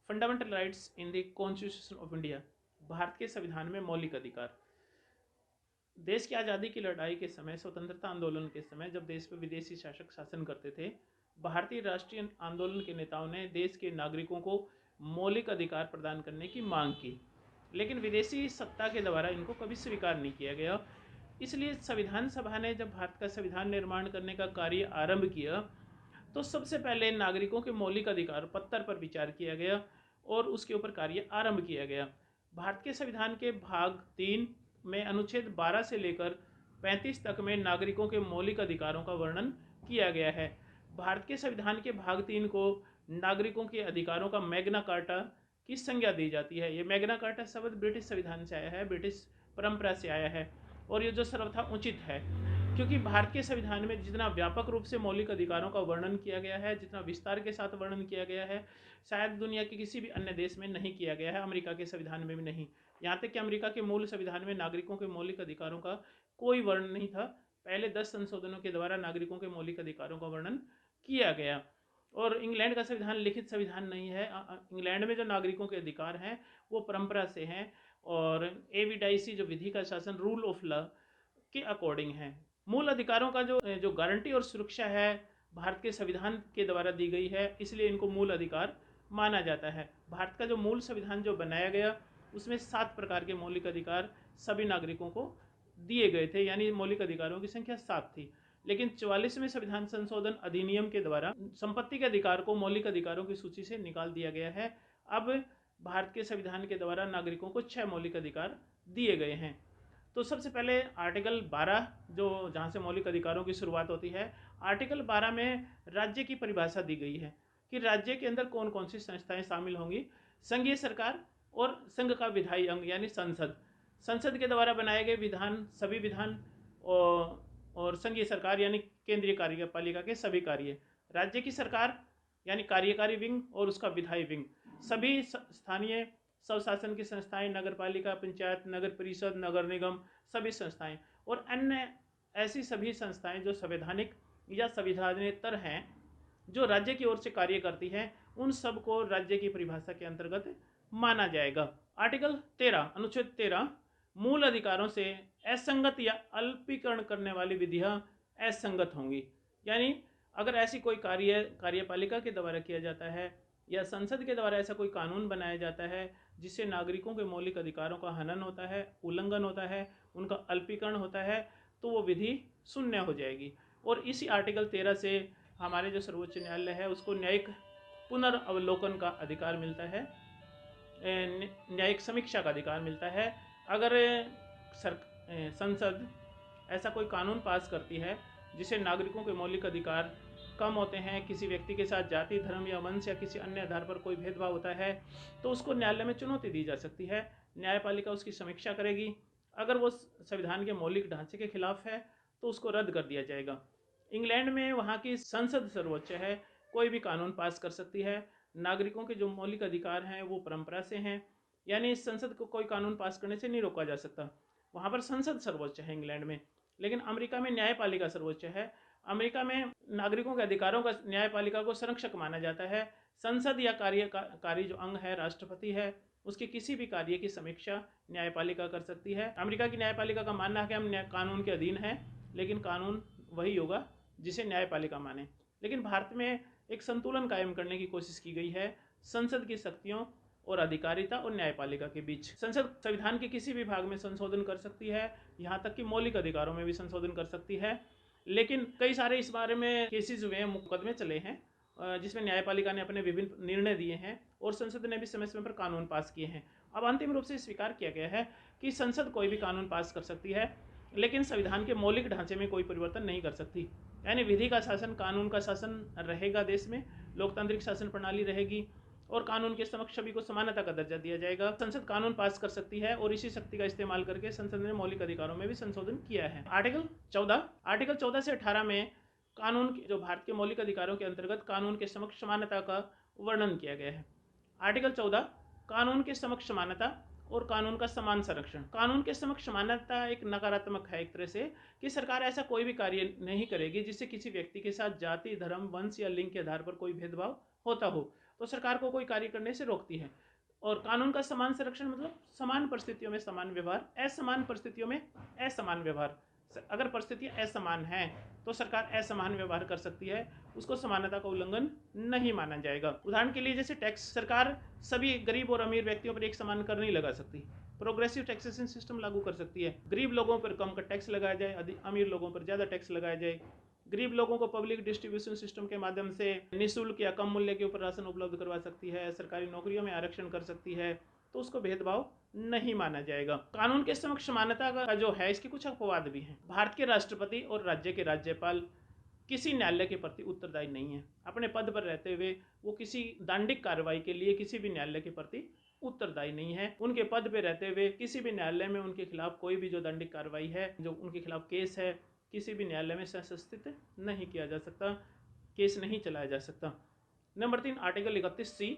Fundamental rights in the constitution of India. Bharat के संविधान में मौलिक अधिकार। देश की आज़ादी की लड़ाई के समय, स्वतंत्रता आंदोलन के समय, जब देश पर विदेशी शासक शासन करते थे, भारतीय राष्ट्रीय आंदोलन के नेताओं ने देश के नागरिकों को मौलिक अधिकार प्रदान करने की मांग की, लेकिन विदेशी सत्ता के द्वारा इनको कभी स्वीकार नहीं किया गया। इसलिए संविधान सभा ने जब भारत का संविधान निर्माण करने का कार्य आरंभ किया, तो सबसे पहले नागरिकों के मौलिक अधिकार पत्तर पर विचार किया गया और उसके ऊपर कार्य आरंभ किया गया। भारत के संविधान के भाग 3 में अनुच्छेद 12 से लेकर 35 तक में नागरिकों के मौलिक अधिकारों का वर्णन किया गया है। भारत के संविधान के भाग 3 को नागरिकों के अधिकारों का मैग्ना कार्टा की संज्ञा दी जाती है। ये मैग्ना कार्टा शब्द ब्रिटिश संविधान से आया है, ब्रिटिश परंपरा से आया है, और ये जो सर्वथा उचित है, क्योंकि भारत के संविधान में जितना व्यापक रूप से मौलिक अधिकारों का वर्णन किया गया है, जितना विस्तार के साथ वर्णन किया गया है, शायद दुनिया के किसी भी अन्य देश में नहीं किया गया है, अमेरिका के संविधान में भी नहीं। यहाँ तक कि अमेरिका के मूल संविधान में नागरिकों के मौलिक अधिकारों का कोई वर्णन नहीं था। पहले 10 संशोधनों के द्वारा नागरिकों के मौलिक अधिकारों का वर्णन किया गया। और इंग्लैंड का संविधान लिखित संविधान नहीं है। इंग्लैंड में जो नागरिकों के अधिकार हैं वो परंपरा से हैं, और एविडाइसी जो विधि का शासन, रूल ऑफ लॉ के अकॉर्डिंग है। मूल अधिकारों का जो गारंटी और सुरक्षा है भारत के संविधान के द्वारा दी गई है, इसलिए इनको मूल अधिकार माना जाता है। भारत का जो मूल संविधान जो बनाया गया, उसमें 7 प्रकार के मौलिक अधिकार सभी नागरिकों को दिए गए थे, यानी मौलिक अधिकारों की संख्या 7 थी। लेकिन 44वें संविधान संशोधन अधिनियम के द्वारा संपत्ति के अधिकार को मौलिक अधिकारों की सूची से निकाल दिया गया है। अब भारत के संविधान के द्वारा नागरिकों को 6 मौलिक अधिकार दिए गए हैं। तो सबसे पहले आर्टिकल 12, जो जहाँ से मौलिक अधिकारों की शुरुआत होती है। आर्टिकल 12 में राज्य की परिभाषा दी गई है कि राज्य के अंदर कौन कौन सी संस्थाएं शामिल होंगी। संघीय सरकार और संघ का विधायी अंग यानी संसद, संसद के द्वारा बनाए गए विधान, सभी विधान, और संघीय सरकार यानी केंद्रीय कार्यपालिका के सभी कार्य। राज्य की सरकार यानी कार्यकारी विंग और उसका विधायी विंग, सभी स्थानीय स्वशासन की संस्थाएं, नगर पालिका, पंचायत, नगर परिषद, नगर निगम, सभी संस्थाएं और अन्य ऐसी सभी संस्थाएं जो संवैधानिक या संविधानेतर हैं, जो राज्य की ओर से कार्य करती हैं, उन सब को राज्य की परिभाषा के अंतर्गत माना जाएगा। आर्टिकल 13, अनुच्छेद 13, मूल अधिकारों से असंगत या अल्पीकरण करने वाली विधियां असंगत होंगी। यानी अगर ऐसी कोई कार्यपालिका के द्वारा किया जाता है या संसद के द्वारा ऐसा कोई कानून बनाया जाता है जिससे नागरिकों के मौलिक अधिकारों का हनन होता है, उल्लंघन होता है, उनका अल्पीकरण होता है, तो वो विधि शून्य हो जाएगी। और इसी आर्टिकल 13 से हमारे जो सर्वोच्च न्यायालय है उसको न्यायिक पुनर्वलोकन का अधिकार मिलता है, न्यायिक समीक्षा का अधिकार मिलता है। अगर संसद ऐसा कोई कानून पास करती है जिससे नागरिकों के मौलिक अधिकार कम होते हैं, किसी व्यक्ति के साथ जाति, धर्म या वंश या किसी अन्य आधार पर कोई भेदभाव होता है, तो उसको न्यायालय में चुनौती दी जा सकती है। न्यायपालिका उसकी समीक्षा करेगी। अगर वो संविधान के मौलिक ढांचे के खिलाफ है तो उसको रद्द कर दिया जाएगा। इंग्लैंड में वहाँ की संसद सर्वोच्च है, कोई भी कानून पास कर सकती है। नागरिकों के जो मौलिक अधिकार हैं वो परंपरा से हैं, यानी संसद को कोई कानून पास करने से नहीं रोका जा सकता। वहाँ पर संसद सर्वोच्च है इंग्लैंड में। लेकिन अमेरिका में न्यायपालिका सर्वोच्च है। अमेरिका में नागरिकों के अधिकारों का न्यायपालिका को संरक्षक माना जाता है। संसद या कार्यकारी जो अंग है, राष्ट्रपति है, उसके किसी भी कार्य की समीक्षा न्यायपालिका कर सकती है। अमेरिका की न्यायपालिका का मानना है कि हम कानून के अधीन हैं, लेकिन कानून वही होगा जिसे न्यायपालिका माने। लेकिन भारत में एक संतुलन कायम करने की कोशिश की गई है संसद की शक्तियों और अधिकारिता और न्यायपालिका के बीच। संसद संविधान के किसी भी भाग में संशोधन कर सकती है, यहाँ तक कि मौलिक अधिकारों में भी संशोधन कर सकती है। लेकिन कई सारे इस बारे में केसेस हुए हैं, मुकदमे चले हैं, जिसमें न्यायपालिका ने अपने विभिन्न निर्णय दिए हैं और संसद ने भी समय समय पर कानून पास किए हैं। अब अंतिम रूप से स्वीकार किया गया है कि संसद कोई भी कानून पास कर सकती है, लेकिन संविधान के मौलिक ढांचे में कोई परिवर्तन नहीं कर सकती। यानी विधि का शासन, कानून का शासन रहेगा देश में, लोकतांत्रिक शासन प्रणाली रहेगी और कानून के समक्ष सभी को समानता का दर्जा दिया जाएगा। संसद कानून पास कर सकती है और इसी शक्ति का इस्तेमाल करके संसद ने मौलिक अधिकारों में भी संशोधन किया है। आर्टिकल 14 से 18 में कानून जो भारत के मौलिक अधिकारों के अंतर्गत कानून के समक्ष समानता का वर्णन किया गया है। आर्टिकल 14, कानून के समक्ष समानता और कानून का समान संरक्षण। कानून के समक्ष समानता एक नकारात्मक है एक तरह से, कि सरकार ऐसा कोई भी कार्य नहीं करेगी जिससे किसी व्यक्ति के साथ जाति, धर्म, वंश या लिंग के आधार पर कोई भेदभाव होता हो। तो सरकार को कोई कार्य करने से रोकती है। और कानून का समान संरक्षण मतलब समान परिस्थितियों में समान व्यवहार, असमान परिस्थितियों में असमान व्यवहार। अगर परिस्थितियां असमान हैं तो सरकार असमान व्यवहार कर सकती है, उसको समानता का उल्लंघन नहीं माना जाएगा। उदाहरण के लिए जैसे टैक्स, सरकार सभी गरीब और अमीर व्यक्तियों पर एक समान कर नहीं लगा सकती, प्रोग्रेसिव टैक्सेशन सिस्टम लागू कर सकती है। गरीब लोगों पर कम का टैक्स लगाया जाए, अमीर लोगों पर ज़्यादा टैक्स लगाया जाए। गरीब लोगों को पब्लिक डिस्ट्रीब्यूशन सिस्टम के माध्यम से निःशुल्क या कम मूल्य के ऊपर राशन उपलब्ध करवा सकती है, सरकारी नौकरियों में आरक्षण कर सकती है, तो उसको भेदभाव नहीं माना जाएगा। कानून के समक्ष समानता का जो है, इसके कुछ अपवाद भी हैं। भारत के राष्ट्रपति और राज्य के राज्यपाल किसी न्यायालय के प्रति उत्तरदायी नहीं है। अपने पद पर रहते हुए वो किसी दंडिक कार्रवाई के लिए किसी भी न्यायालय के प्रति उत्तरदायी नहीं है। उनके पद पर रहते हुए किसी भी न्यायालय में उनके खिलाफ कोई भी जो दंडिक कार्रवाई है, जो उनके खिलाफ केस है, किसी भी न्यायालय में संस्थित नहीं किया जा सकता, केस नहीं चलाया जा सकता। नंबर 3, आर्टिकल 31C,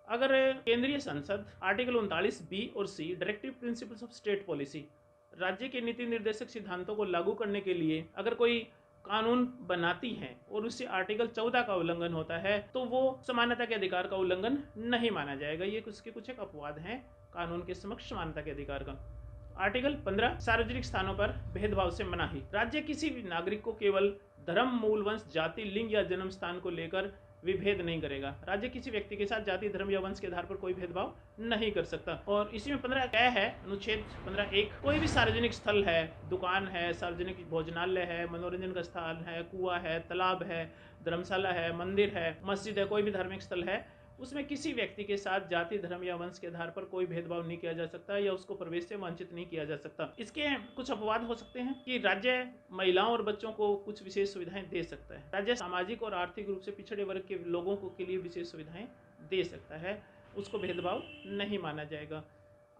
अगर केंद्रीय संसद आर्टिकल 39B और C directive principles of state policy, राज्य के नीति निर्देशक सिद्धांतों को लागू करने के लिए अगर कोई कानून बनाती है और उससे आर्टिकल 14 का उल्लंघन होता है, तो वो समानता के अधिकार का उल्लंघन नहीं माना जाएगा। ये उसके कुछ एक अपवाद हैं कानून के समक्ष समानता के अधिकार का। आर्टिकल 15, सार्वजनिक स्थानों पर भेदभाव से मनाही। राज्य किसी भी नागरिक को केवल धर्म, मूल, वंश, जाति, लिंग या जन्म स्थान को लेकर विभेद नहीं करेगा। राज्य किसी व्यक्ति के साथ जाति, धर्म या वंश के आधार पर कोई भेदभाव नहीं कर सकता। और इसी में 15 क्या है, अनुच्छेद 15(1), कोई भी सार्वजनिक स्थल है, दुकान है, सार्वजनिक भोजनालय है, मनोरंजन का स्थान है, कुआं है, तालाब है, धर्मशाला है, मंदिर है, मस्जिद है, कोई भी धार्मिक स्थल है, उसमें किसी व्यक्ति के साथ जाति, धर्म या वंश के आधार पर कोई भेदभाव नहीं किया जा सकता या उसको प्रवेश से वंचित नहीं किया जा सकता। इसके कुछ अपवाद हो सकते हैं कि राज्य महिलाओं और बच्चों को कुछ विशेष सुविधाएं दे सकता है। राज्य सामाजिक और आर्थिक रूप से पिछड़े वर्ग के लोगों के लिए विशेष सुविधाएं दे सकता है, उसको भेदभाव नहीं माना जाएगा।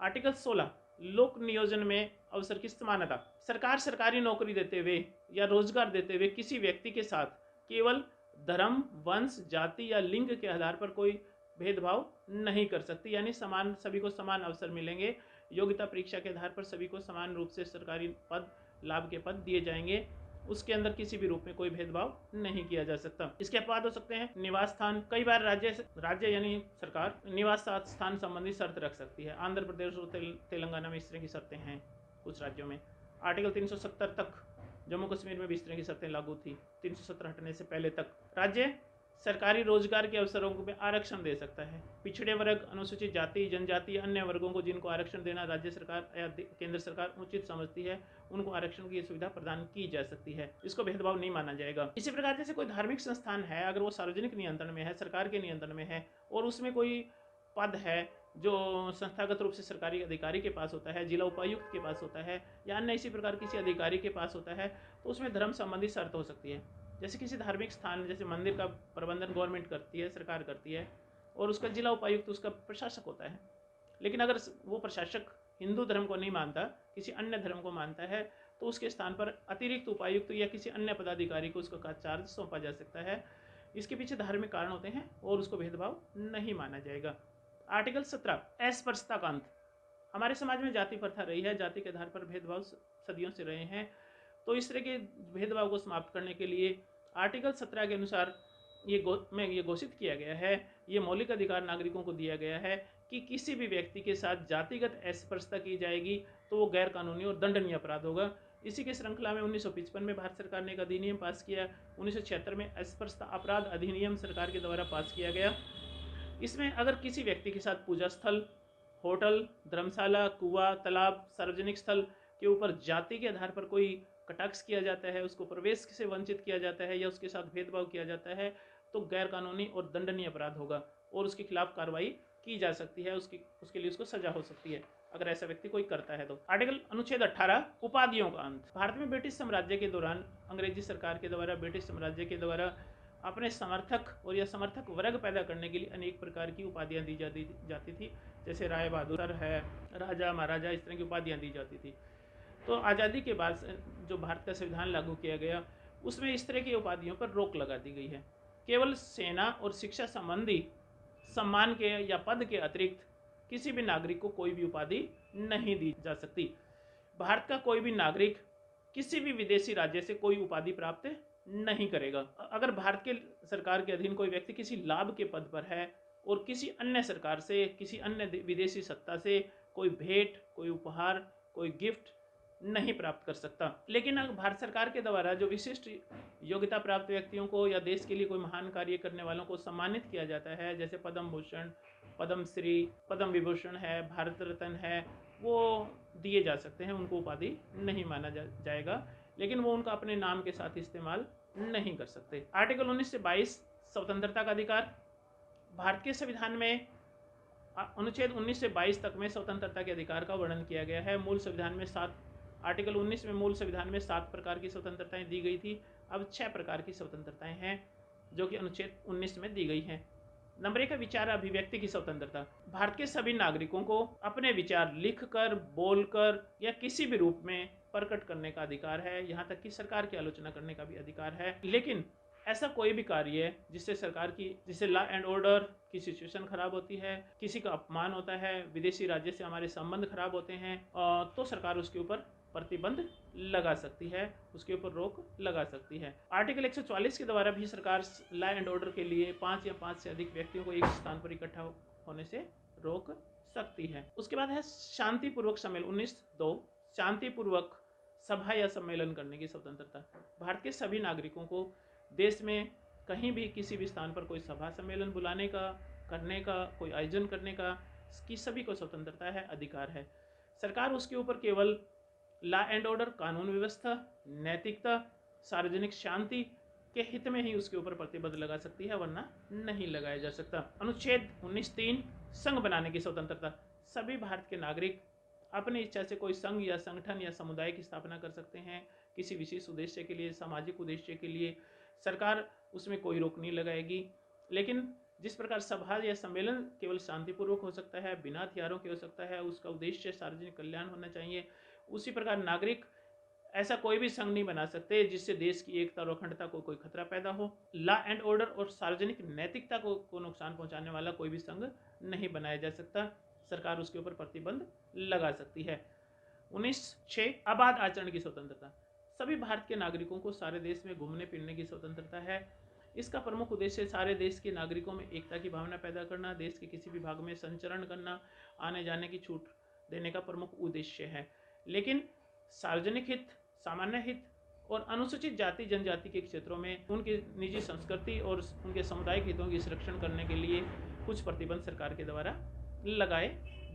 आर्टिकल 16, लोक नियोजन में अवसर की समानता। सरकार सरकारी नौकरी देते हुए या रोजगार देते हुए किसी व्यक्ति के साथ केवल धर्म, वंश, जाति या लिंग के आधार पर कोई भेदभाव नहीं कर सकती, यानी समान, सभी को समान अवसर मिलेंगे। योग्यता परीक्षा के आधार पर सभी को समान रूप से सरकारी पद, लाभ के पद दिए जाएंगे, उसके अंदर किसी भी रूप में कोई भेदभाव नहीं किया जा सकता। इसके अपवाद हो सकते हैं निवास स्थान। कई बार राज्य यानी सरकार निवास स्थान संबंधी शर्त रख सकती है। आंध्र प्रदेश और तेलंगाना में इस तरह की शर्तें हैं कुछ राज्यों में। आर्टिकल 370 तक जम्मू कश्मीर में भी इस तरह की शर्तें लागू थी। 370 हटने से पहले तक राज्य सरकारी रोजगार के अवसरों में आरक्षण दे सकता है। पिछड़े वर्ग, अनुसूचित जाति, जनजाति, अन्य वर्गों को जिनको आरक्षण देना राज्य सरकार या केंद्र सरकार उचित समझती है, उनको आरक्षण की सुविधा प्रदान की जा सकती है। इसको भेदभाव नहीं माना जाएगा। इसी प्रकार जैसे कोई धार्मिक संस्थान है, अगर वो सार्वजनिक नियंत्रण में है, सरकार के नियंत्रण में है, और उसमें कोई पद है जो संस्थागत रूप से सरकारी अधिकारी के पास होता है, जिला उपायुक्त के पास होता है, या अन्य इसी प्रकार किसी अधिकारी के पास होता है, तो उसमें धर्म संबंधी शर्त हो सकती है। जैसे किसी धार्मिक स्थान, जैसे मंदिर का प्रबंधन गवर्नमेंट करती है, सरकार करती है, और उसका जिला उपायुक्त उसका प्रशासक होता है। लेकिन अगर वो प्रशासक हिंदू धर्म को नहीं मानता, किसी अन्य धर्म को मानता है, तो उसके स्थान पर अतिरिक्त उपायुक्त या किसी अन्य पदाधिकारी को उसका चार्ज सौंपा जा सकता है। इसके पीछे धार्मिक कारण होते हैं और उसको भेदभाव नहीं माना जाएगा। आर्टिकल 17, अस्पृश्यता का अंत। हमारे समाज में जाति प्रथा रही है, जाति के आधार पर भेदभाव सदियों से रहे हैं। तो इस तरह के भेदभाव को समाप्त करने के लिए आर्टिकल 17 के अनुसार ये घोषित किया गया है, ये मौलिक अधिकार नागरिकों को दिया गया है कि किसी भी व्यक्ति के साथ जातिगत अस्पृश्यता की जाएगी तो वो गैर कानूनी और दंडनीय अपराध होगा। इसी के श्रृंखला में 1955 में भारत सरकार ने एक अधिनियम पास किया। 1976 में अस्पृश्यता अपराध अधिनियम सरकार के द्वारा पास किया गया। इसमें अगर किसी व्यक्ति के साथ पूजा स्थल, होटल, धर्मशाला, कुआं, तालाब, सार्वजनिक स्थल के ऊपर जाति के आधार पर कोई कटाक्ष किया जाता है, उसको प्रवेश से वंचित किया जाता है या उसके साथ भेदभाव किया जाता है, तो गैर कानूनी और दंडनीय अपराध होगा और उसके खिलाफ कार्रवाई की जा सकती है, उसके लिए उसको सजा हो सकती है अगर ऐसा व्यक्ति कोई करता है तो। अनुच्छेद 18, उपाधियों का अंत। भारत में ब्रिटिश साम्राज्य के दौरान अंग्रेजी सरकार के द्वारा ब्रिटिश साम्राज्य के द्वारा अपने समर्थक और या समर्थक वर्ग पैदा करने के लिए अनेक प्रकार की उपाधियां दी जाती थी। जैसे राय बहादुर है, राजा, महाराजा, इस तरह की उपाधियां दी जाती थी। तो आज़ादी के बाद जो भारत का संविधान लागू किया गया, उसमें इस तरह की उपाधियों पर रोक लगा दी गई है। केवल सेना और शिक्षा संबंधी सम्मान के या पद के अतिरिक्त किसी भी नागरिक को कोई भी उपाधि नहीं दी जा सकती। भारत का कोई भी नागरिक किसी भी विदेशी राज्य से कोई उपाधि प्राप्त नहीं करेगा। अगर भारत के सरकार के अधीन कोई व्यक्ति किसी लाभ के पद पर है और किसी अन्य सरकार से, किसी अन्य विदेशी सत्ता से कोई भेंट, कोई उपहार, कोई गिफ्ट नहीं प्राप्त कर सकता। लेकिन अगर भारत सरकार के द्वारा जो विशिष्ट योग्यता प्राप्त व्यक्तियों को या देश के लिए कोई महान कार्य करने वालों को सम्मानित किया जाता है, जैसे पद्म भूषण, पद्म श्री, पद्म विभूषण है, भारत रत्न है, वो दिए जा सकते हैं, उनको उपाधि नहीं माना जाएगा, लेकिन वो उनका अपने नाम के साथ इस्तेमाल नहीं कर सकते। आर्टिकल 19 से 22 स्वतंत्रता का अधिकार। भारत के संविधान में अनुच्छेद 19 से 22 तक में स्वतंत्रता के अधिकार का वर्णन किया गया है। मूल संविधान में आर्टिकल 19 में मूल संविधान में 7 प्रकार की स्वतंत्रताएं दी गई थी। अब 6 प्रकार की स्वतंत्रताएं हैं जो कि अनुच्छेद 19 में दी गई हैं। नंबर 1 है विचार अभिव्यक्ति की स्वतंत्रता। भारत के सभी नागरिकों को अपने विचार लिखकर, बोलकर या किसी भी रूप में प्रकट करने का अधिकार है। यहाँ तक कि सरकार की आलोचना करने का भी अधिकार है। लेकिन ऐसा कोई भी कार्य है जिससे लॉ एंड ऑर्डर की सिचुएशन खराब होती है, किसी का अपमान होता है, विदेशी राज्य से हमारे संबंध खराब होते हैं, तो सरकार उसके ऊपर प्रतिबंध लगा सकती है, उसके ऊपर रोक लगा सकती है। आर्टिकल 144 के द्वारा भी सरकार लॉ एंड ऑर्डर के लिए 5 या 5 से अधिक व्यक्तियों को एक स्थान पर इकट्ठा होने से रोक सकती है। उसके बाद है शांतिपूर्वक सम्मेलन। 19(2) शांतिपूर्वक सभा या सम्मेलन करने की स्वतंत्रता। भारत के सभी नागरिकों को देश में कहीं भी किसी भी स्थान पर कोई सभा सम्मेलन बुलाने का, करने का, कोई आयोजन करने का, की सभी को स्वतंत्रता है, अधिकार है। सरकार उसके ऊपर केवल लॉ एंड ऑर्डर, कानून व्यवस्था, नैतिकता, सार्वजनिक शांति के हित में ही उसके ऊपर प्रतिबंध लगा सकती है, वरना नहीं लगाया जा सकता। अनुच्छेद 19(3) संघ बनाने की स्वतंत्रता। सभी भारत के नागरिक अपनी इच्छा से कोई संघ या संगठन या समुदाय की स्थापना कर सकते हैं, किसी विशेष उद्देश्य के लिए, सामाजिक उद्देश्य के लिए। सरकार उसमें कोई रोक नहीं लगाएगी। लेकिन जिस प्रकार सभा या सम्मेलन केवल शांतिपूर्वक हो सकता है, बिना हथियारों के हो सकता है, उसका उद्देश्य सार्वजनिक कल्याण होना चाहिए, उसी प्रकार नागरिक ऐसा कोई भी संघ नहीं बना सकते जिससे देश की एकता और अखंडता को कोई खतरा पैदा हो। लॉ एंड ऑर्डर और सार्वजनिक नैतिकता को नुकसान पहुंचाने वाला कोई भी संघ नहीं बनाया जा सकता। सरकार उसके ऊपर प्रतिबंध लगा सकती है। 19(6) आबाद आचरण की स्वतंत्रता। सभी भारत के नागरिकों को सारे देश में घूमने फिरने की स्वतंत्रता है। इसका प्रमुख उद्देश्य सारे देश के नागरिकों में एकता की भावना पैदा करना, देश के किसी भी भाग में संचरण करना, आने जाने की छूट देने का प्रमुख उद्देश्य है। लेकिन सार्वजनिक हित, सामान्य हित और अनुसूचित जाति जनजाति के क्षेत्रों में उनकी निजी संस्कृति और उनके सामुदायिक हितों की संरक्षण करने के लिए कुछ प्रतिबंध सरकार के द्वारा लगाए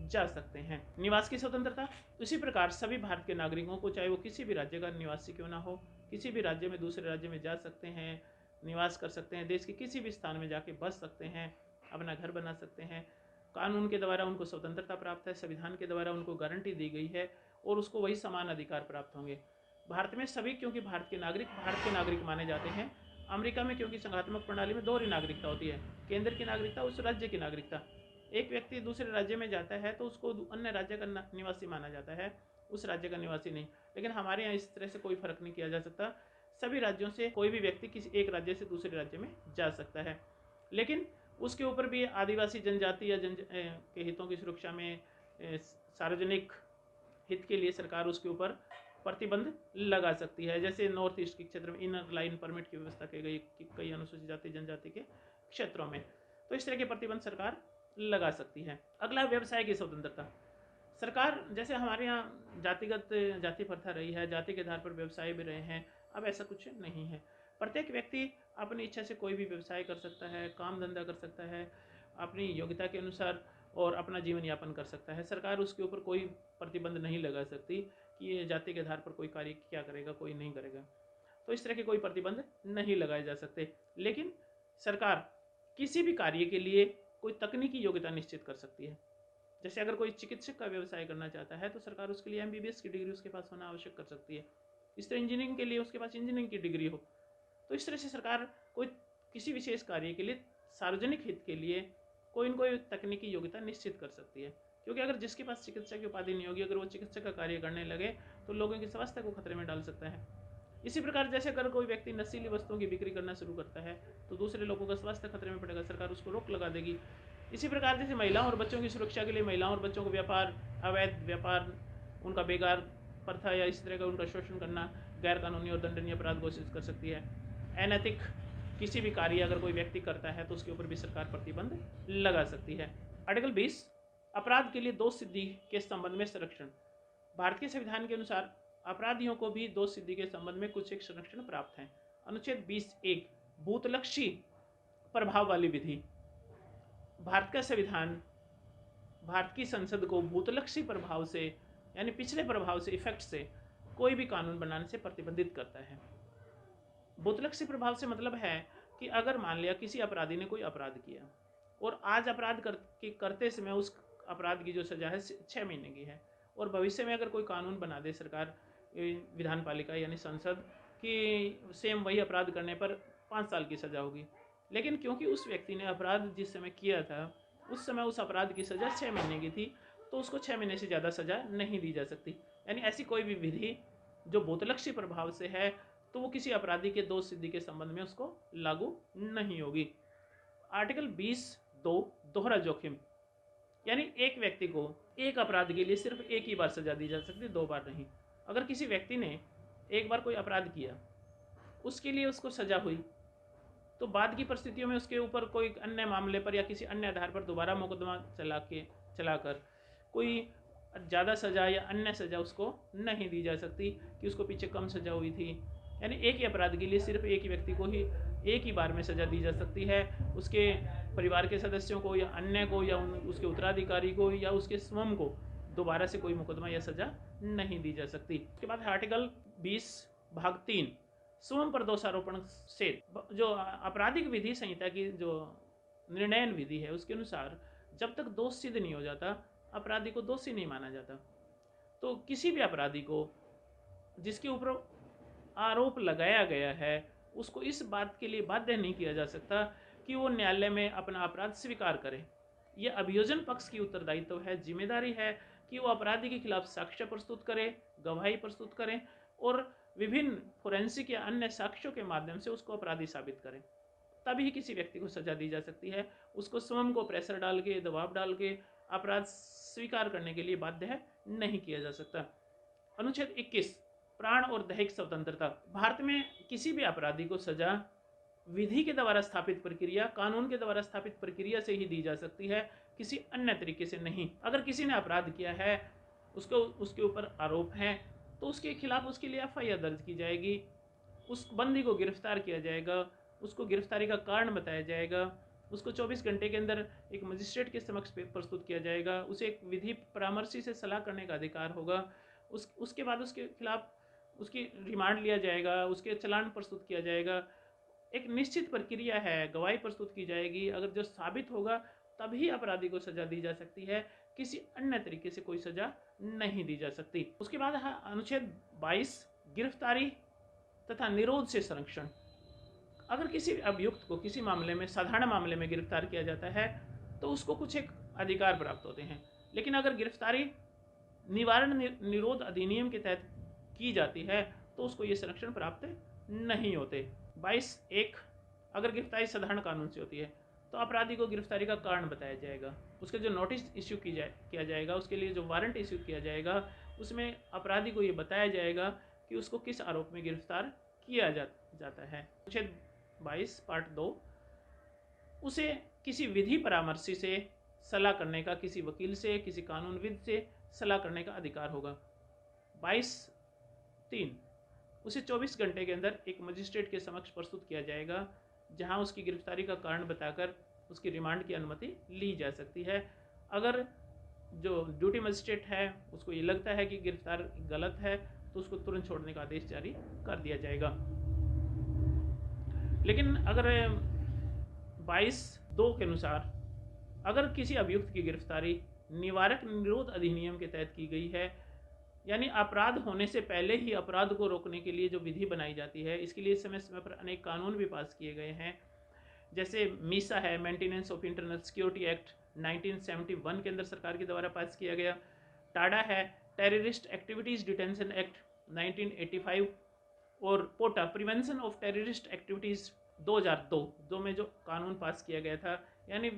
जा सकते हैं। निवास की स्वतंत्रता। इसी प्रकार सभी भारत के नागरिकों को, चाहे वो किसी भी राज्य का निवासी क्यों ना हो, किसी भी राज्य में दूसरे राज्य में जा सकते हैं, निवास कर सकते हैं, देश के किसी भी स्थान में जाके बस सकते हैं, अपना घर बना सकते हैं। कानून के द्वारा उनको स्वतंत्रता प्राप्त है, संविधान के द्वारा उनको गारंटी दी गई है और उसको वही समान अधिकार प्राप्त होंगे। भारत में सभी, क्योंकि भारत के नागरिक माने जाते हैं। अमेरिका में क्योंकि संघात्मक प्रणाली में दोहरी नागरिकता होती है, केंद्र की नागरिकता, उस राज्य की नागरिकता। एक व्यक्ति दूसरे राज्य में जाता है तो उसको अन्य राज्य का निवासी माना जाता है, उस राज्य का निवासी नहीं। लेकिन हमारे यहाँ इस तरह से कोई फर्क नहीं किया जा सकता। सभी राज्यों से कोई भी व्यक्ति किसी एक राज्य से दूसरे राज्य में जा सकता है। लेकिन उसके ऊपर भी आदिवासी जनजाति या के हितों की सुरक्षा में, सार्वजनिक हित के लिए सरकार उसके ऊपर प्रतिबंध लगा सकती है। जैसे नॉर्थ ईस्ट के क्षेत्र में इनर लाइन परमिट की व्यवस्था की गई कई अनुसूचित जाति जनजाति के क्षेत्रों में, तो इस तरह के प्रतिबंध सरकार लगा सकती है। अगला, व्यवसाय की स्वतंत्रता। सरकार, जैसे हमारे यहाँ जातिगत जाति प्रथा रही है, जाति के आधार पर व्यवसाय भी रहे हैं, अब ऐसा कुछ नहीं है। प्रत्येक व्यक्ति अपनी इच्छा से कोई भी व्यवसाय कर सकता है, काम धंधा कर सकता है, अपनी योग्यता के अनुसार और अपना जीवन यापन कर सकता है। सरकार उसके ऊपर कोई प्रतिबंध नहीं लगा सकती कि ये जाति के आधार पर कोई कार्य क्या करेगा, कोई नहीं करेगा, तो इस तरह के कोई प्रतिबंध नहीं लगाए जा सकते। लेकिन सरकार किसी भी कार्य के लिए कोई तकनीकी योग्यता निश्चित कर सकती है। जैसे अगर कोई चिकित्सक का व्यवसाय करना चाहता है तो सरकार उसके लिए MBBS की डिग्री उसके पास होना आवश्यक कर सकती है। इस तरह इंजीनियरिंग के लिए उसके पास इंजीनियरिंग की डिग्री हो। तो इस तरह से सरकार कोई किसी विशेष कार्य के लिए, सार्वजनिक हित के लिए कोई न कोई तकनीकी योग्यता निश्चित कर सकती है। क्योंकि अगर जिसके पास चिकित्सा की उपाधि नहीं होगी, अगर वो चिकित्सक का कार्य करने लगे तो लोगों की स्वास्थ्य को खतरे में डाल सकता है। इसी प्रकार जैसे अगर कोई व्यक्ति नशीली वस्तुओं की बिक्री करना शुरू करता है तो दूसरे लोगों का स्वास्थ्य खतरे में पड़ेगा, सरकार उसको रोक लगा देगी। इसी प्रकार जैसे महिलाओं और बच्चों की सुरक्षा के लिए महिलाओं और बच्चों को व्यापार, अवैध व्यापार, उनका बेगार प्रथा या इस तरह का उनका शोषण करना गैर कानूनी और दंडनीय अपराध घोषित कर सकती है। अनैतिक किसी भी कार्य अगर कोई व्यक्ति करता है तो उसके ऊपर भी सरकार प्रतिबंध लगा सकती है। आर्टिकल 20 अपराध के लिए दोष सिद्धि के संबंध में संरक्षण। भारतीय संविधान के अनुसार अपराधियों को भी दोष सिद्धि के संबंध में कुछ एक संरक्षण प्राप्त है। अनुच्छेद 20(1) भूतलक्षी प्रभाव वाली विधि। भारत का संविधान भारत की संसद को भूतलक्षी प्रभाव से यानी पिछले प्रभाव से, इफेक्ट से कोई भी कानून बनाने से प्रतिबंधित करता है। भूतलक्षी प्रभाव से मतलब है कि अगर मान लिया किसी अपराधी ने कोई अपराध किया और आज अपराध करते समय उस अपराध की जो सजा है 6 महीने की है, और भविष्य में अगर कोई कानून बना दे सरकार, विधान पालिका यानी संसद, कि सेम वही अपराध करने पर 5 साल की सजा होगी, लेकिन क्योंकि उस व्यक्ति ने अपराध जिस समय किया था उस समय उस अपराध की सजा 6 महीने की थी, तो उसको 6 महीने से ज़्यादा सजा नहीं दी जा सकती। यानी ऐसी कोई भी विधि जो भूतलक्षी प्रभाव से है तो वो किसी अपराधी के दोष सिद्धि के संबंध में उसको लागू नहीं होगी। आर्टिकल 20(2) दोहरा जोखिम, यानी एक व्यक्ति को एक अपराध के लिए सिर्फ एक ही बार सजा दी जा सकती है, 2 बार नहीं। अगर किसी व्यक्ति ने एक बार कोई अपराध किया, उसके लिए उसको सजा हुई, तो बाद की परिस्थितियों में उसके ऊपर कोई अन्य मामले पर या किसी अन्य आधार पर दोबारा मुकदमा चलाकर कोई ज़्यादा सज़ा या अन्य सज़ा उसको नहीं दी जा सकती कि उसको पीछे कम सज़ा हुई थी। यानी एक ही अपराध के लिए सिर्फ एक ही व्यक्ति को ही एक ही बार में सज़ा दी जा सकती है, उसके परिवार के सदस्यों को या अन्य को या उसके उत्तराधिकारी को या उसके स्वयं को दोबारा से कोई मुकदमा या सज़ा नहीं दी जा सकती। उसके बाद आर्टिकल 20(3) स्वयं पर दोषारोपण से, जो आपराधिक विधि संहिता की जो निर्णयन विधि है उसके अनुसार जब तक दोष सिद्ध नहीं हो जाता अपराधी को दोषी नहीं माना जाता। तो किसी भी अपराधी को जिसके ऊपर आरोप लगाया गया है उसको इस बात के लिए बाध्य नहीं किया जा सकता कि वो न्यायालय में अपना अपराध स्वीकार करे। यह अभियोजन पक्ष की उत्तरदायित्व है, जिम्मेदारी है कि वो अपराधी के खिलाफ साक्ष्य प्रस्तुत करे, गवाही प्रस्तुत करें और विभिन्न फोरेंसिक या अन्य साक्ष्यों के माध्यम से उसको अपराधी साबित करें, तभी किसी व्यक्ति को सजा दी जा सकती है। उसको स्वयं को प्रेशर डाल के, दबाव डाल के अपराध स्वीकार करने के लिए बाध्य नहीं किया जा सकता। अनुच्छेद 21 प्राण और दैहिक स्वतंत्रता। भारत में किसी भी अपराधी को सजा विधि के द्वारा स्थापित प्रक्रिया, कानून के द्वारा स्थापित प्रक्रिया से ही दी जा सकती है, किसी अन्य तरीके से नहीं। अगर किसी ने अपराध किया है, उसके ऊपर आरोप है, तो उसके खिलाफ उसके लिए FIR दर्ज की जाएगी, उस बंदी को गिरफ्तार किया जाएगा, उसको गिरफ्तारी का कारण बताया जाएगा, उसको 24 घंटे के अंदर एक मजिस्ट्रेट के समक्ष प्रस्तुत किया जाएगा, उसे एक विधि परामर्शी से सलाह करने का अधिकार होगा। उसके बाद उसके खिलाफ उसकी रिमांड लिया जाएगा, उसके चालान प्रस्तुत किया जाएगा। एक निश्चित प्रक्रिया है, गवाही प्रस्तुत की जाएगी, अगर जो साबित होगा तभी अपराधी को सजा दी जा सकती है, किसी अन्य तरीके से कोई सजा नहीं दी जा सकती। उसके बाद है अनुच्छेद 22 गिरफ्तारी तथा निरोध से संरक्षण। अगर किसी अभियुक्त को किसी मामले में, साधारण मामले में गिरफ्तार किया जाता है तो उसको कुछ एक अधिकार प्राप्त होते हैं, लेकिन अगर गिरफ्तारी निवारण निरोध अधिनियम के तहत की जाती है तो उसको ये संरक्षण प्राप्त नहीं होते। 22(1) अगर गिरफ्तारी साधारण कानून से होती है तो अपराधी को गिरफ्तारी का कारण बताया जाएगा, उसके जो नोटिस इश्यू किया जाएगा, उसके लिए जो वारंट इश्यू किया जाएगा, उसमें अपराधी को ये बताया जाएगा कि उसको किस आरोप में गिरफ्तार किया जाता है। अनुच्छेद 22 पार्ट 2 उसे किसी विधि परामर्शी से सलाह करने का, किसी वकील से, किसी कानूनविद से सलाह करने का अधिकार होगा। 22(3) उसे 24 घंटे के अंदर एक मजिस्ट्रेट के समक्ष प्रस्तुत किया जाएगा, जहां उसकी गिरफ्तारी का कारण बताकर उसकी रिमांड की अनुमति ली जा सकती है। अगर जो ड्यूटी मजिस्ट्रेट है उसको ये लगता है कि गिरफ्तार गलत है तो उसको तुरंत छोड़ने का आदेश जारी कर दिया जाएगा। लेकिन अगर 22(2) के अनुसार अगर किसी अभियुक्त की गिरफ्तारी निवारक निरोध अधिनियम के तहत की गई है, यानी अपराध होने से पहले ही अपराध को रोकने के लिए जो विधि बनाई जाती है, इसके लिए समय समय पर अनेक कानून भी पास किए गए हैं। जैसे मीसा है, maintenance of internal security act 1971 के अंदर सरकार के द्वारा पास किया गया। टाडा है, टेररिस्ट एक्टिविटीज़ डिटेंशन एक्ट 1985, और पोटा प्रिवेंशन ऑफ टेररिस्ट एक्टिविटीज़ 2002 में जो कानून पास किया गया था। यानी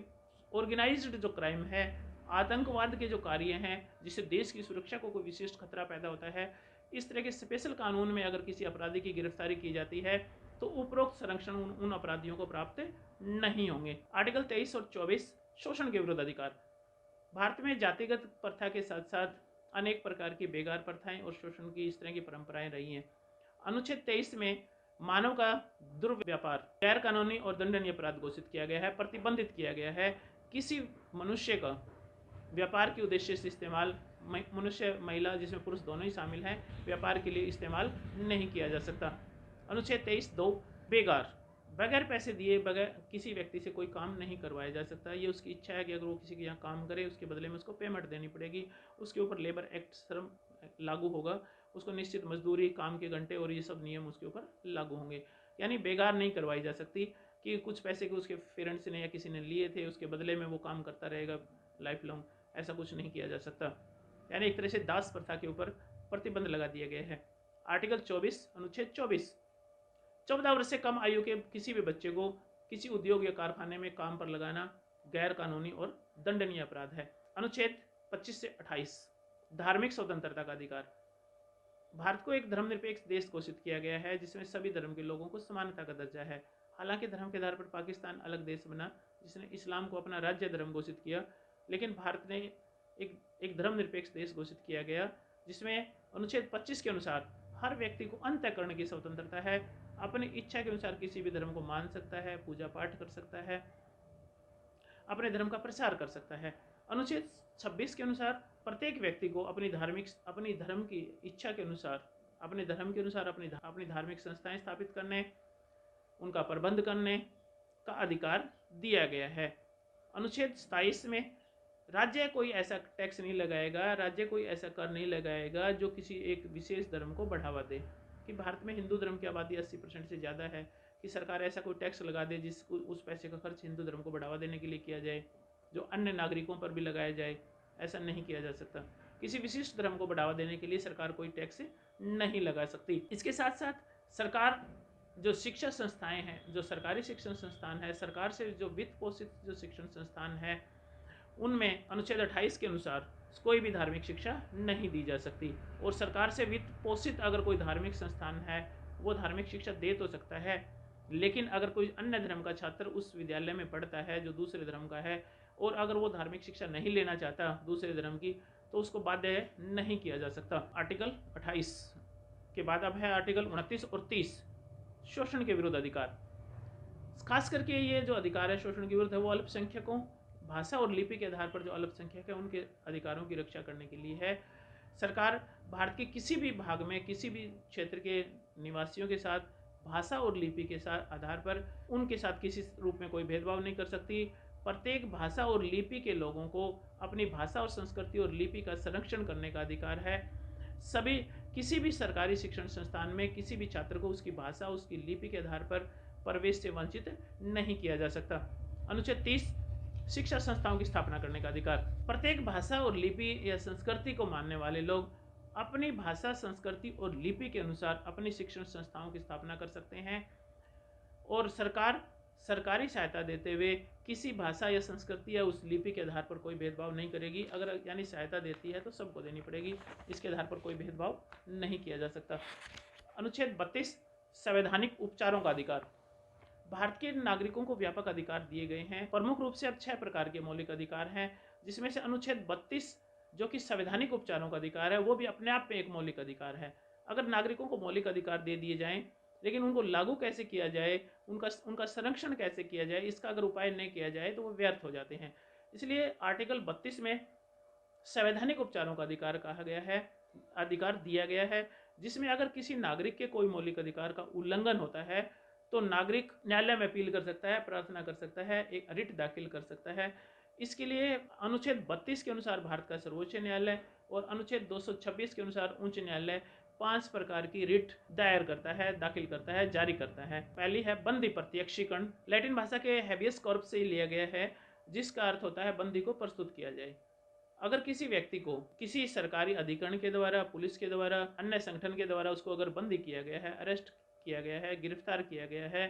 ऑर्गेनाइज्ड जो क्राइम है, आतंकवाद के जो कार्य हैं जिससे देश की सुरक्षा को कोई विशिष्ट खतरा पैदा होता है, इस तरह के स्पेशल कानून में अगर किसी अपराधी की गिरफ्तारी की जाती है तो उपरोक्त संरक्षण उन अपराधियों को प्राप्त नहीं होंगे। आर्टिकल 23 और 24 शोषण के विरुद्ध अधिकार। भारत में जातिगत प्रथा के साथ साथ अनेक प्रकार की बेगार प्रथाएं और शोषण की इस तरह की परंपराएं रही हैं। अनुच्छेद 23 में मानव का दुर्व्यापार गैर कानूनी और दंडनीय अपराध घोषित किया गया है। प्रतिबंधित किया गया है किसी मनुष्य का व्यापार के उद्देश्य से इस्तेमाल, मनुष्य महिला जिसमें पुरुष दोनों ही शामिल हैं, व्यापार के लिए इस्तेमाल नहीं किया जा सकता। अनुच्छेद 23(2) बेगार, बगैर पैसे दिए बगैर किसी व्यक्ति से कोई काम नहीं करवाया जा सकता। ये उसकी इच्छा है कि अगर वो किसी के यहाँ काम करे उसके बदले में उसको पेमेंट देनी पड़ेगी। उसके ऊपर लेबर एक्ट श्रम लागू होगा, उसको निश्चित मजदूरी, काम के घंटे और ये सब नियम उसके ऊपर लागू होंगे। यानी बेगार नहीं करवाई जा सकती कि कुछ पैसे के उसके पेरेंट्स ने या किसी ने लिए थे, उसके बदले में वो काम करता रहेगा लाइफ लॉन्ग, ऐसा कुछ नहीं किया जा सकता। यानी एक तरह से दास प्रथा के ऊपर प्रतिबंध लगा दिया गया है। आर्टिकल 24 अनुच्छेद 24 14 वर्ष से कम आयु के किसी भी बच्चे को किसी उद्योग या कारखाने में काम पर लगाना गैर कानूनी और दंडनीय अपराध है। अनुच्छेद 25 से 28 धार्मिक स्वतंत्रता का अधिकार। भारत को एक धर्मनिरपेक्ष देश घोषित किया गया है जिसमें सभी धर्म के लोगों को समानता का दर्जा है। हालांकि धर्म के आधार पर पाकिस्तान अलग देश बना जिसने इस्लाम को अपना राज्य धर्म घोषित किया, लेकिन भारत ने एक धर्मनिरपेक्ष देश घोषित किया गया जिसमें अनुच्छेद 25 के अनुसार हर व्यक्ति को अंतःकरण की स्वतंत्रता है, अपनी इच्छा के अनुसार किसी भी धर्म को मान सकता है, पूजा पाठ कर सकता है, अपने धर्म का प्रचार कर सकता है। अनुच्छेद 26 के अनुसार प्रत्येक व्यक्ति को अपनी धर्म की इच्छा के अनुसार अपने धार्मिक संस्थाएं स्थापित करने, उनका प्रबंध करने का अधिकार दिया गया है। अनुच्छेद 27 में राज्य कोई ऐसा टैक्स नहीं लगाएगा, राज्य कोई ऐसा कर नहीं लगाएगा जो किसी एक विशेष धर्म को बढ़ावा दे। कि भारत में हिंदू धर्म की आबादी 80% से ज़्यादा है, कि सरकार ऐसा कोई टैक्स लगा दे जिसको उस पैसे का खर्च हिंदू धर्म को बढ़ावा देने के लिए किया जाए, जो अन्य नागरिकों पर भी लगाया जाए, ऐसा नहीं किया जा सकता। किसी विशिष्ट धर्म को बढ़ावा देने के लिए सरकार कोई टैक्स नहीं लगा सकती। इसके साथ साथ सरकार जो शिक्षा संस्थाएं हैं, जो सरकारी शिक्षण संस्थान है, सरकार से जो वित्त पोषित जो शिक्षण संस्थान है, उनमें अनुच्छेद 28 के अनुसार कोई भी धार्मिक शिक्षा नहीं दी जा सकती। और सरकार से वित्त पोषित अगर कोई धार्मिक संस्थान है वो धार्मिक शिक्षा दे तो सकता है, लेकिन अगर कोई अन्य धर्म का छात्र उस विद्यालय में पढ़ता है जो दूसरे धर्म का है और अगर वो धार्मिक शिक्षा नहीं लेना चाहता दूसरे धर्म की, तो उसको बाध्य नहीं किया जा सकता। आर्टिकल 28 के बाद अब है आर्टिकल 29 और 30 शोषण के विरुद्ध अधिकार। खास करके ये जो अधिकार है शोषण के विरुद्ध है वो अल्पसंख्यकों, भाषा और लिपि के आधार पर जो अल्पसंख्यक है उनके अधिकारों की रक्षा करने के लिए है। सरकार भारत के किसी भी भाग में किसी भी क्षेत्र के निवासियों के साथ भाषा और लिपि के साथ आधार पर उनके साथ किसी रूप में कोई भेदभाव नहीं कर सकती। प्रत्येक भाषा और लिपि के लोगों को अपनी भाषा और संस्कृति और लिपि का संरक्षण करने का अधिकार है। किसी भी सरकारी शिक्षण संस्थान में किसी भी छात्र को उसकी भाषा उसकी लिपि के आधार पर प्रवेश से वंचित नहीं किया जा सकता। अनुच्छेद 30 शिक्षा संस्थाओं की स्थापना करने का अधिकार। प्रत्येक भाषा और लिपि या संस्कृति को मानने वाले लोग अपनी भाषा, संस्कृति और लिपि के अनुसार अपनी शिक्षण संस्थाओं की स्थापना कर सकते हैं और सरकार सरकारी सहायता देते हुए किसी भाषा या संस्कृति या उस लिपि के आधार पर कोई भेदभाव नहीं करेगी। अगर यानी सहायता देती है तो सबको देनी पड़ेगी, इसके आधार पर कोई भेदभाव नहीं किया जा सकता। अनुच्छेद 32 संवैधानिक उपचारों का अधिकार। भारत के नागरिकों को व्यापक अधिकार दिए गए हैं। प्रमुख रूप से अब 6 प्रकार के मौलिक अधिकार हैं, जिसमें से अनुच्छेद 32 जो कि संवैधानिक उपचारों का अधिकार है वो भी अपने आप में एक मौलिक अधिकार है। अगर नागरिकों को मौलिक अधिकार दे दिए जाएं लेकिन उनको लागू कैसे किया जाए, उनका संरक्षण कैसे किया जाए, इसका अगर उपाय नहीं किया जाए तो वो व्यर्थ हो जाते हैं। इसलिए आर्टिकल 32 में संवैधानिक उपचारों का अधिकार कहा गया है, अधिकार दिया गया है, जिसमें अगर किसी नागरिक के कोई मौलिक अधिकार का उल्लंघन होता है तो नागरिक न्यायालय में अपील कर सकता है, प्रार्थना कर सकता है, एक रिट दाखिल कर सकता है। इसके लिए अनुच्छेद 32 के अनुसार भारत का सर्वोच्च न्यायालय और अनुच्छेद 226 के अनुसार उच्च न्यायालय 5 प्रकार की रिट दायर करता है, दाखिल करता है, जारी करता है। पहली है बंदी प्रत्यक्षीकरण। लैटिन भाषा के हैबियस कॉर्पस से लिया गया है, जिसका अर्थ होता है बंदी को प्रस्तुत किया जाए। अगर किसी व्यक्ति को किसी सरकारी अधिकरण के द्वारा, पुलिस के द्वारा, अन्य संगठन के द्वारा उसको अगर बंदी किया गया है, अरेस्ट किया गया है, गिरफ्तार किया गया है,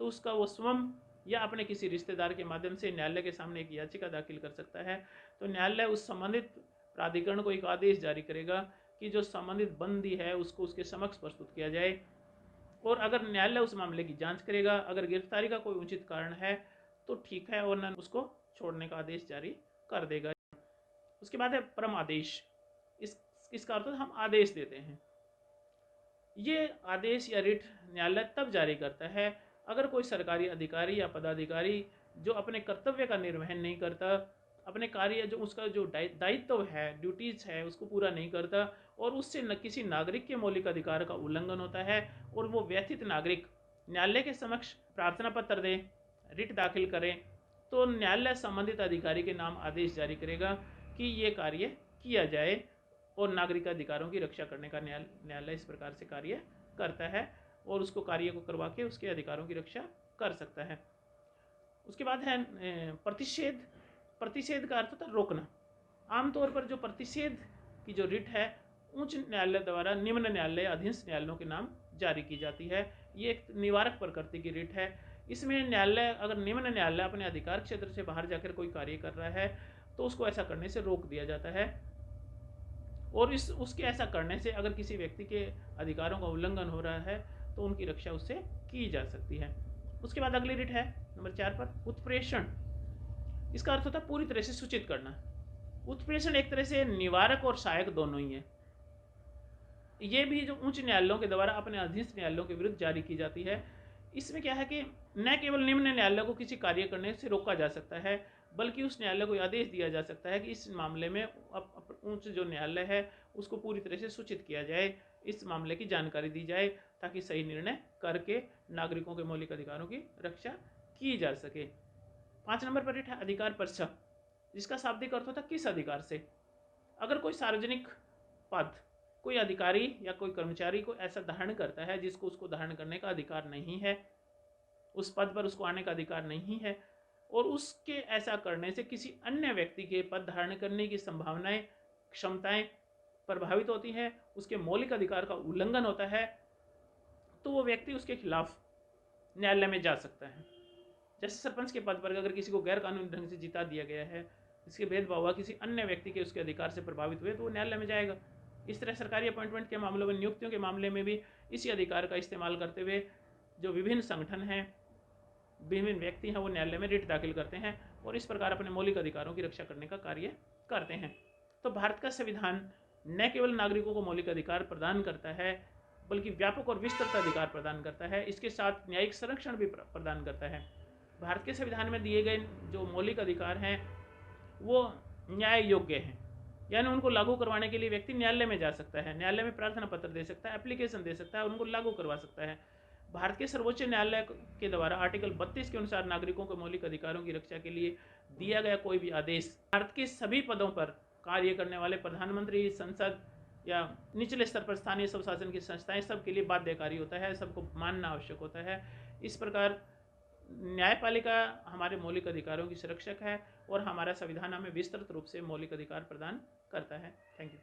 तो उसका वो स्वयं या अपने किसी रिश्तेदार के माध्यम से न्यायालय के सामने एक याचिका दाखिल कर सकता है। तो न्यायालय उस संबंधित प्राधिकरण को एक आदेश जारी करेगा कि जो संबंधित बंदी है उसको उसके समक्ष प्रस्तुत किया जाए और अगर न्यायालय उस मामले की जांच करेगा, अगर गिरफ्तारी का कोई उचित कारण है तो ठीक है, वरना उसको छोड़ने का आदेश जारी कर देगा। उसके बाद है परम आदेश। इसका अर्थ हम आदेश देते हैं। ये आदेश या रिट न्यायालय तब जारी करता है अगर कोई सरकारी अधिकारी या पदाधिकारी जो अपने कर्तव्य का निर्वहन नहीं करता, अपने कार्य जो उसका जो दायित्व है, ड्यूटीज है, उसको पूरा नहीं करता और उससे किसी नागरिक के मौलिक अधिकार का उल्लंघन होता है और वो व्यथित नागरिक न्यायालय के समक्ष प्रार्थना पत्र दे, रिट दाखिल करें, तो न्यायालय संबंधित अधिकारी के नाम आदेश जारी करेगा कि ये कार्य किया जाए और नागरिक अधिकारों की रक्षा करने का न्यायालय इस प्रकार से कार्य करता है और उसको कार्य को करवा के उसके अधिकारों की रक्षा कर सकता है। उसके बाद है प्रतिषेध। प्रतिषेध का अर्थ होता है रोकना। आमतौर पर जो प्रतिषेध की जो रिट है उच्च न्यायालय द्वारा निम्न न्यायालय अधीनस्थ न्यायालयों के नाम जारी की जाती है। ये एक निवारक प्रकृति की रिट है। इसमें न्यायालय अगर निम्न न्यायालय अपने अधिकार क्षेत्र से बाहर जाकर कोई कार्य कर रहा है तो उसको ऐसा करने से रोक दिया जाता है और उसके ऐसा करने से अगर किसी व्यक्ति के अधिकारों का उल्लंघन हो रहा है तो उनकी रक्षा उससे की जा सकती है। उसके बाद अगली रिट है नंबर 4 पर उत्प्रेषण। इसका अर्थ होता है पूरी तरह से सूचित करना। उत्प्रेषण एक तरह से निवारक और सहायक दोनों ही है। ये भी जो उच्च न्यायालयों के द्वारा अपने अधीनस्थ न्यायालयों के विरुद्ध जारी की जाती है। इसमें क्या है कि न केवल निम्न न्यायालय को किसी कार्य करने से रोका जा सकता है, बल्कि उस न्यायालय को आदेश दिया जा सकता है कि इस मामले में उच्च जो न्यायालय है उसको पूरी तरह से सूचित किया जाए, इस मामले की जानकारी दी जाए ताकि सही निर्णय करके नागरिकों के मौलिक अधिकारों की रक्षा की जा सके। 5 नंबर पर है अधिकार परिषद, जिसका शाब्दिक अर्थ होता है किस अधिकार से। अगर कोई सार्वजनिक पद, कोई अधिकारी या कोई कर्मचारी को ऐसा धारण करता है जिसको उसको धारण करने का अधिकार नहीं है, उस पद पर उसको आने का अधिकार नहीं है और उसके ऐसा करने से किसी अन्य व्यक्ति के पद धारण करने की संभावनाएं, क्षमताएं प्रभावित होती हैं, उसके मौलिक अधिकार का उल्लंघन होता है, तो वो व्यक्ति उसके खिलाफ न्यायालय में जा सकता है। जैसे सरपंच के पद पर अगर किसी को गैर कानूनी ढंग से जिता दिया गया है, इसके भेदभाव हुआ, किसी अन्य व्यक्ति के उसके अधिकार से प्रभावित हुए, तो वो न्यायालय में जाएगा। इस तरह सरकारी अपॉइंटमेंट के मामलों में, नियुक्तियों के मामले में भी इसी अधिकार का इस्तेमाल करते हुए जो विभिन्न संगठन हैं, विभिन्न व्यक्ति हैं, वो न्यायालय में रिट दाखिल करते हैं और इस प्रकार अपने मौलिक अधिकारों की रक्षा करने का कार्य करते हैं। तो भारत का संविधान न केवल नागरिकों को मौलिक अधिकार प्रदान करता है, बल्कि व्यापक और विस्तृत अधिकार प्रदान करता है। इसके साथ न्यायिक संरक्षण भी प्रदान करता है। भारत के संविधान में दिए गए जो मौलिक अधिकार हैं वो न्याय योग्य हैं, यानी उनको लागू करवाने के लिए व्यक्ति न्यायालय में जा सकता है, न्यायालय में प्रार्थना पत्र दे सकता है, एप्लीकेशन दे सकता है, उनको लागू करवा सकता है। भारत के सर्वोच्च न्यायालय के द्वारा आर्टिकल 32 के अनुसार नागरिकों के मौलिक अधिकारों की रक्षा के लिए दिया गया कोई भी आदेश भारत के सभी पदों पर कार्य करने वाले प्रधानमंत्री, संसद या निचले स्तर पर स्थानीय स्वशासन की संस्थाएं सबके लिए बाध्यकारी होता है, सबको मानना आवश्यक होता है। इस प्रकार न्यायपालिका हमारे मौलिक अधिकारों की सुरक्षक है और हमारा संविधान हमें विस्तृत रूप से मौलिक अधिकार प्रदान करता है। Thank you.